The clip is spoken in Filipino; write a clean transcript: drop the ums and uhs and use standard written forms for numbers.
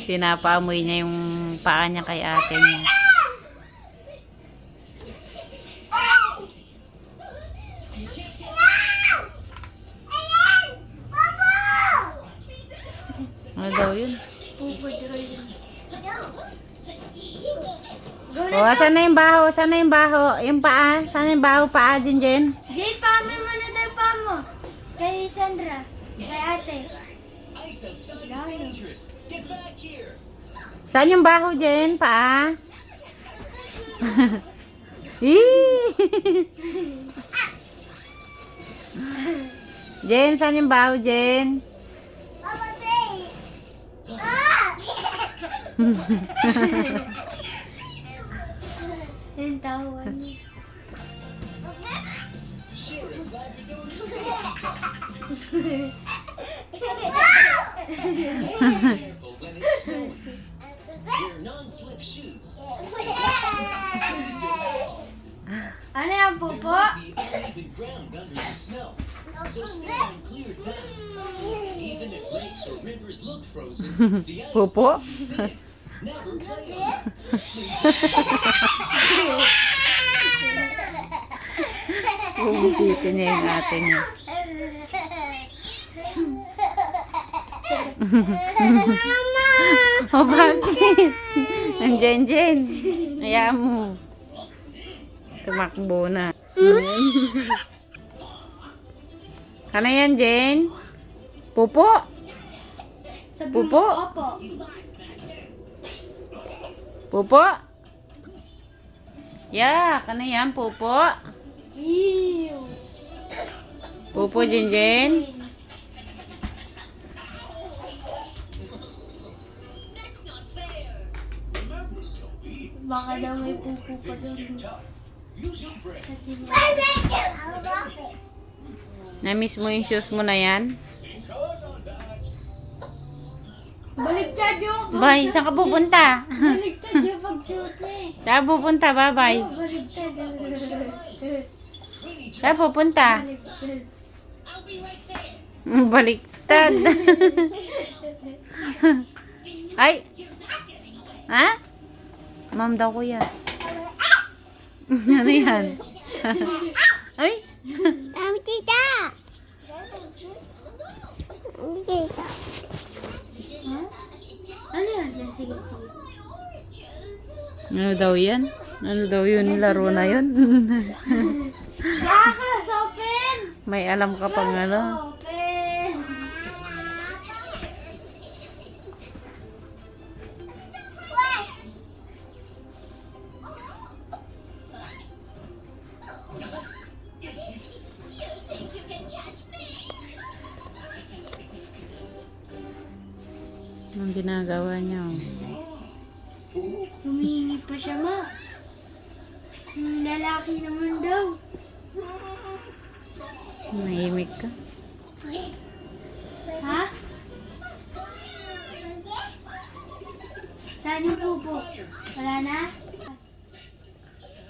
Pinapaamoy niya yung paa niya kay ate niya. Ano daw yun? O, asan na yung baho? Saan na yung baho? Yung paa? Saan yung baho paa, Jinjen? Jay, paamoy mo na daw pa mo. Kay Sandra. Kay ate. Saan yung baho, Jen? Paa? Jen, saan yung baho, Jen? Yung tawa niya. Ano yan, Popo? Pupo? Bubisitin niya yung ate niya. O bakit? Nandiyan, Jen. Hayaan mo. Tumakbo na. Ano yan, Jen? Pupo? Pupo? Opo. Pupo? Yak, ano yan, pupo? Ew. Pupo, Jinjen? Baka daw may pupo pa doon. Na-miss mo yung shoes mo na yan? Baligtad yung Bye, saan ka pupunta? Baligtad yung pagsuot niya eh. Saan pupunta? Bye-bye. Oh, baligtad. Saan pupunta? Baligtad. Baliktad. Ay! Ha? Ma'am daw kuya. Ano yan? Ay! Tita! Tita. Ha? Ano yan? Sige, sige. Ano daw yan? Ano daw yun? Laro na yun? Class open! May alam ka pang ano? Open! Anong ginagawa niya? Humihingi pa siya, ma. Yung lalaki naman daw. Mahimik ka. Ha? Saan yung pupo? Wala na?